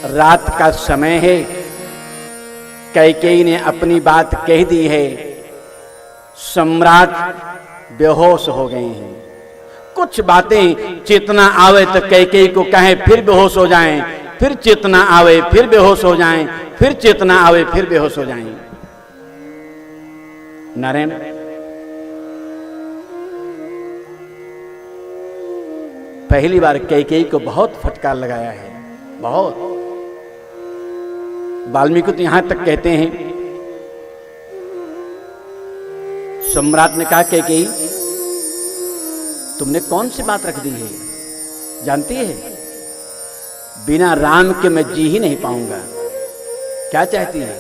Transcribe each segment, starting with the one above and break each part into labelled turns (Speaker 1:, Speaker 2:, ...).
Speaker 1: रात का समय है, कैकेयी ने अपनी बात कह दी है। सम्राट बेहोश हो गए हैं। कुछ बातें चेतना आवे तो कैकेयी को कहें, फिर बेहोश हो जाएं, फिर चेतना आवे फिर बेहोश हो जाएं, फिर चेतना आवे फिर बेहोश हो जाएं। नारायण, पहली बार कैकेयी को बहुत फटकार लगाया है, बहुत। वाल्मीकि तो यहां तक कहते हैं, सम्राट ने कहा कैकेयी तुमने कौन सी बात रख दी है, जानती है बिना राम के मैं जी ही नहीं पाऊंगा। क्या चाहती है?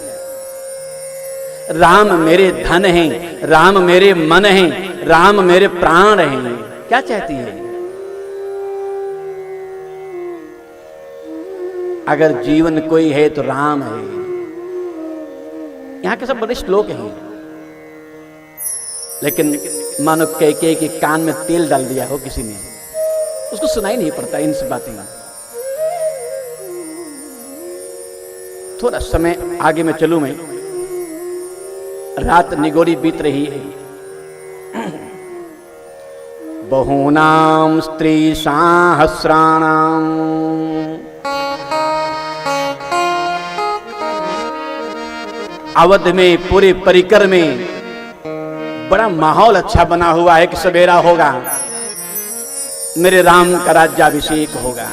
Speaker 1: राम मेरे धन हैं, राम मेरे मन हैं, राम मेरे प्राण हैं। क्या चाहती है? अगर जीवन कोई है तो राम है। यहां के सब बड़े श्लोक हैं, लेकिन मानो कैकेयी के कान में तेल डाल दिया हो किसी ने, उसको सुनाई नहीं पड़ता इन सब बातें। थोड़ा समय आगे में चलूं मैं। रात निगोरी बीत रही है। बहूनां स्त्री सहस्राणां अवध में, पूरे परिकर में बड़ा माहौल अच्छा बना हुआ है कि सवेरा होगा, मेरे राम का राज्याभिषेक होगा।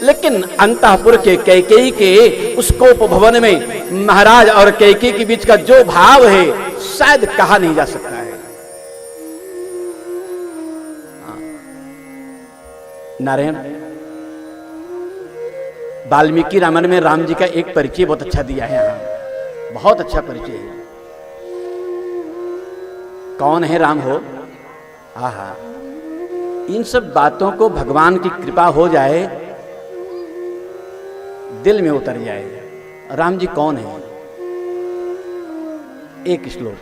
Speaker 1: लेकिन अंतःपुर के कैकेयी के उस कोप भवन में महाराज और कैकेयी के बीच का जो भाव है शायद कहा नहीं जा सकता है। नारायण, वाल्मीकि रामायण में राम जी का एक परिचय बहुत अच्छा दिया है। यहां बहुत अच्छा परिचय है। कौन है राम हो? आहा, इन सब बातों को भगवान की कृपा हो जाए, दिल में उतर जाए। राम जी कौन है? एक श्लोक,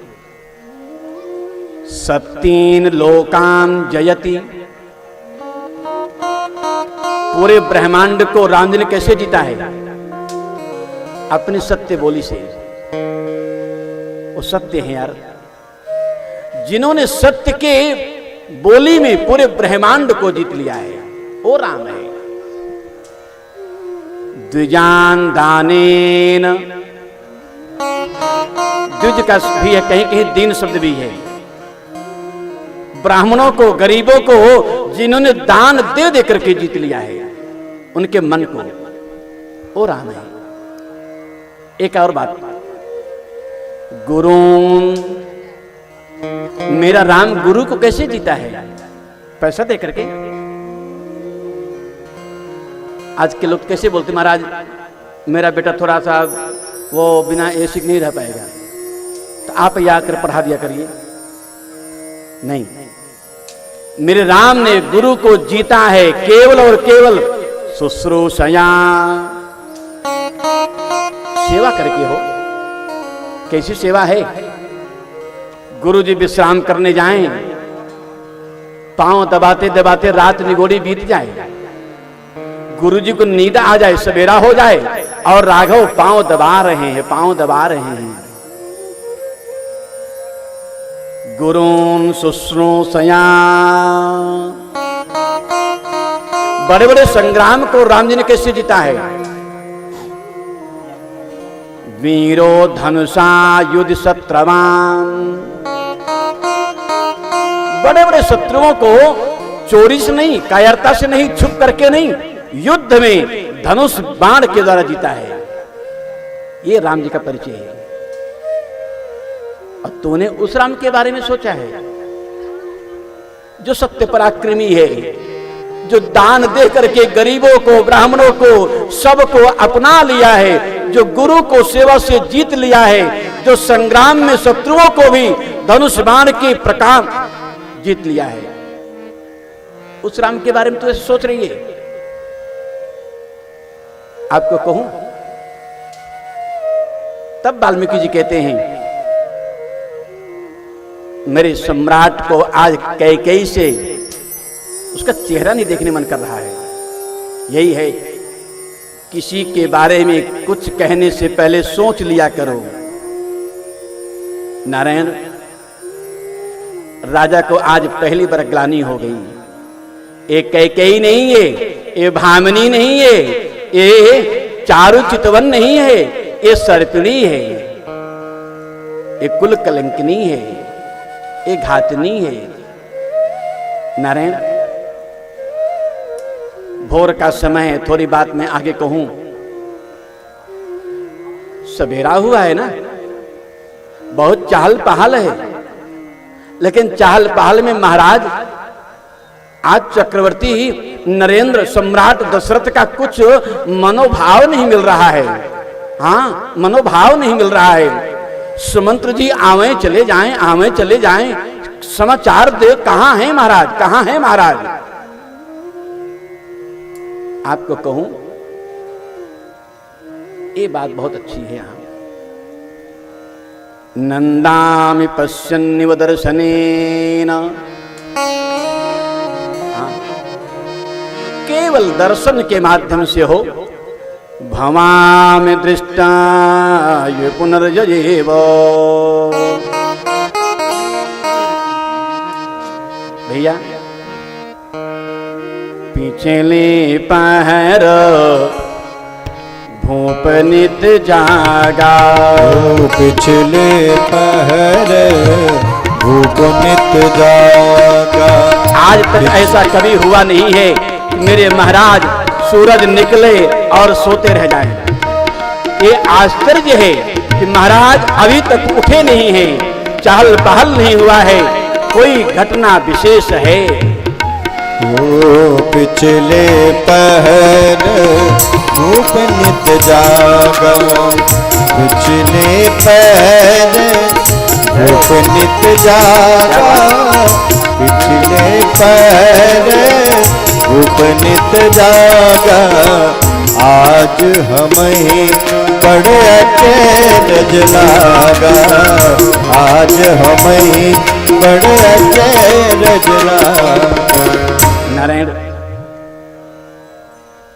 Speaker 1: सत्तीन लोकान जयति। पूरे ब्रह्मांड को राम जी ने कैसे जीता है? अपनी सत्य बोली से। वो सत्य है यार, जिन्होंने सत्य के बोली में पूरे ब्रह्मांड को जीत लिया है, वो राम है। द्विजान दानेन, द्विज का भी है, कहीं कहीं दीन शब्द भी है। ब्राह्मणों को, गरीबों को जिन्होंने दान दे दे करके जीत लिया है उनके मन को, वो राम है। एक और बात, गुरु, मेरा राम गुरु को कैसे जीता है? पैसा दे करके। आज के लोग कैसे बोलते, महाराज मेरा बेटा थोड़ा सा वो बिना एसी नहीं रह पाएगा, तो आप या कर पढ़ा दिया करिए। नहीं, मेरे राम ने गुरु को जीता है केवल और केवल शुश्रूषया, सेवा करके हो। कैसी सेवा है? गुरु जी विश्राम करने जाएं, पांव दबाते दबाते रात निगोड़ी बीत जाए, गुरु जी को नींद आ जाए, सवेरा हो जाए और राघव पांव दबा रहे हैं, पांव दबा रहे हैं। गुरुन शुश्रूषया। बड़े बड़े संग्राम को राम जी ने कैसे जीता है? वीरो धनुषा युद्ध शत्रवान। बड़े बड़े शत्रुओं को चोरी से नहीं, कायरता से नहीं, छुप करके नहीं, युद्ध में धनुष बाण के द्वारा जीता है। ये राम जी का परिचय है। और तूने उस राम के बारे में सोचा है जो सत्य पराक्रमी है, जो दान दे करके गरीबों को, ब्राह्मणों को, सबको अपना लिया है, जो गुरु को सेवा से जीत लिया है, जो संग्राम में शत्रुओं को भी धनुष बाण के प्रकार जीत लिया है। उस राम के बारे में तो ऐसे सोच रही है। आपको कहूं, तब वाल्मीकि जी कहते हैं, मेरे सम्राट को आज कैकेयी से उसका चेहरा नहीं देखने मन कर रहा है। यही है किसी के बारे में कुछ कहने से पहले सोच लिया करो। नारायण, राजा को आज पहली बार ग्लानि हो गई। ये कैकेयी नहीं है, ये भामिनी नहीं है, ये चारु चितवन नहीं है, ये सर्पिणी है, ये कुल कलंकिनी है, ये घातनी है। नारायण, भोर का समय है, थोड़ी बात मैं आगे कहूं। सवेरा हुआ है ना, बहुत चहल पहल है, लेकिन चहल पहल में महाराज आज चक्रवर्ती नरेंद्र सम्राट दशरथ का कुछ मनोभाव नहीं मिल रहा है। हाँ, मनोभाव नहीं मिल रहा है। सुमंत्र जी आवे चले जाएं, आवे चले जाएं, समाचार दे। कहां है महाराज, कहां है महाराज? आपको कहूं, ये बात बहुत अच्छी है। यहां नंदामि पश्यन्निव दर्शनेन, केवल दर्शन के माध्यम से हो। भवामि दृष्टाय पुनर्जयेव। भैया, पिछले पहर भूप नित जागा,
Speaker 2: पिछले पहर भूप नित जागा।
Speaker 1: आज तक ऐसा कभी हुआ नहीं है कि मेरे महाराज सूरज निकले और सोते रह जाएं। ये आश्चर्य है कि महाराज अभी तक उठे नहीं हैं, चहल पहल नहीं हुआ है। कोई घटना विशेष है?
Speaker 2: ओ पिछले पहर भूप नित जागा, पिछले पहर भूप नित जागा, पिछले पहर भूप नित जागा। आज हमें बड़े अचरज लागा, आज हमें बड़े अचरज लागा।
Speaker 1: नारायण,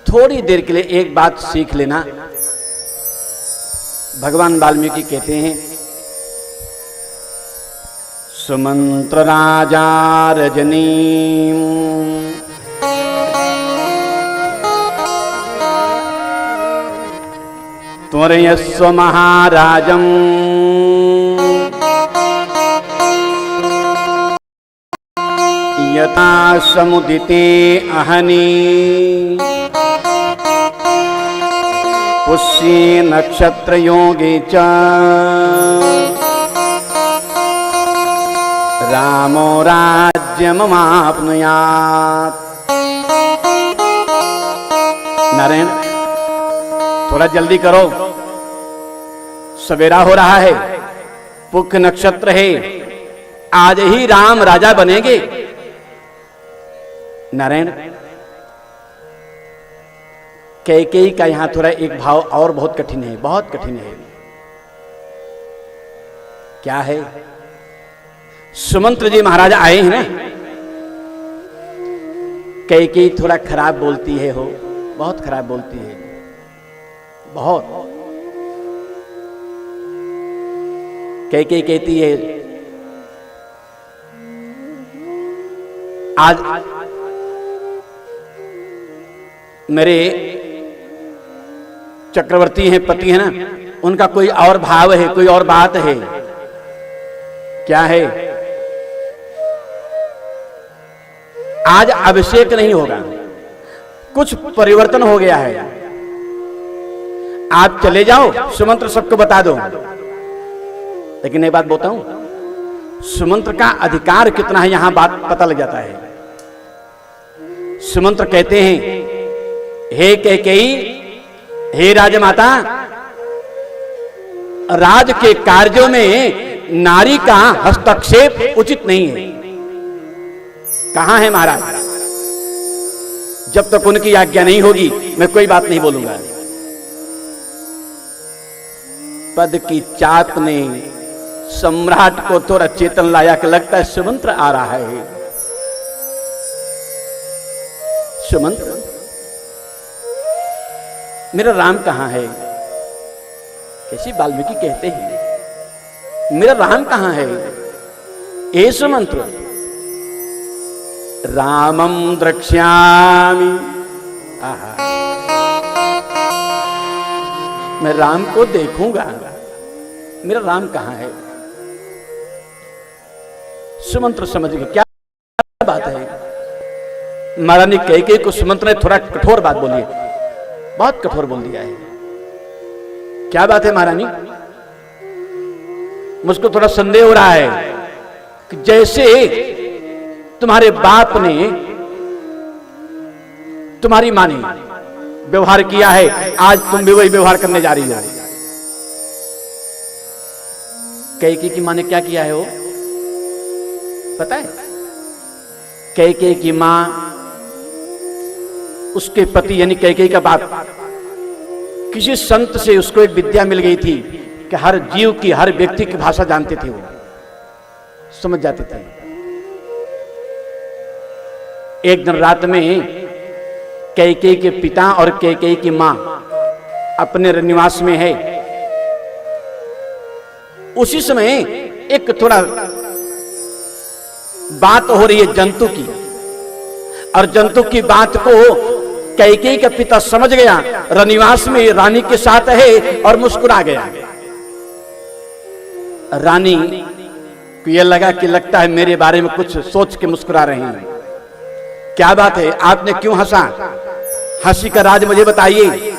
Speaker 1: थोड़ी देर के लिए एक बात सीख लेना। भगवान वाल्मीकि कहते हैं, सुमंत्र राजा रजनी त्वरयस्व महाराजम यथा समुदिते अहनी पुष्ये नक्षत्र योगे च रामो राज्यमवाप्नुयात्। नारायण, थोड़ा जल्दी करो, सवेरा हो रहा है, पुख नक्षत्र है, आज ही राम राजा बनेंगे। नारायण, कैकेयी का यहां थोड़ा एक भाव और बहुत कठिन है, बहुत कठिन है। क्या है? सुमंत्र जी महाराज आए हैं ना, कैकेयी थोड़ा खराब बोलती है, हो बहुत खराब बोलती है, बहुत। कैकेयी कहती है, आज मेरे चक्रवर्ती हैं, पति है ना, उनका कोई और भाव है, कोई और बात है। क्या है? आज अभिषेक नहीं होगा, कुछ परिवर्तन हो गया है। आप चले जाओ, सुमंत्र सबको बता दो। लेकिन एक बात बताऊं, सुमंत्र का अधिकार कितना है यहां बात पता लग जाता है। सुमंत्र कहते हैं, हे कैकेयी, हे राजमाता, राज के कार्यों में नारी का हस्तक्षेप उचित नहीं है। कहां है महाराज? जब तक उनकी आज्ञा नहीं होगी मैं कोई बात नहीं बोलूंगा। पद की चाप ने सम्राट को थोड़ा चेतन लाया कि लगता है सुमंत्र आ रहा है। सुमंत्र, मेरा राम कहां है? कैसी वाल्मीकि कहते हैं, मेरा राम कहां है? ये सुमंत्र, रामम द्रक्ष्यामि। आहा, मैं राम को देखूंगा, मेरा राम कहां है? सुमंत्र समझ गए क्या बात है। महारानी कैकेयी को सुमंत्र ने थोड़ा कठोर बात बोली है, बहुत कठोर बोल दिया है। क्या बात है महारानी? मुझको थोड़ा संदेह हो रहा है कि जैसे तुम्हारे बाप ने तुम्हारी मां ने व्यवहार किया है, आज तुम भी वही व्यवहार करने जा रही हो। कैकेयी की मां ने क्या किया है वो पता है? कैकेयी की मां, उसके पति यानी कैकेयी का बाप, किसी संत से उसको एक विद्या मिल गई थी कि हर जीव की, हर व्यक्ति की भाषा जानते थे, वो समझ जाते थे। एक दिन रात में कैकेयी के पिता और कैकेयी की मां अपने निवास में है। उसी समय एक थोड़ा बात हो रही है जंतु की, और जंतु की बात को कैकेयी का पिता समझ गया, रनिवास में रानी के साथ है और मुस्कुरा गया। रानी को यह लगा कि लगता है मेरे बारे में कुछ सोच के मुस्कुरा रहे हैं। क्या बात है, आपने क्यों हंसा? हंसी का राज मुझे बताइए।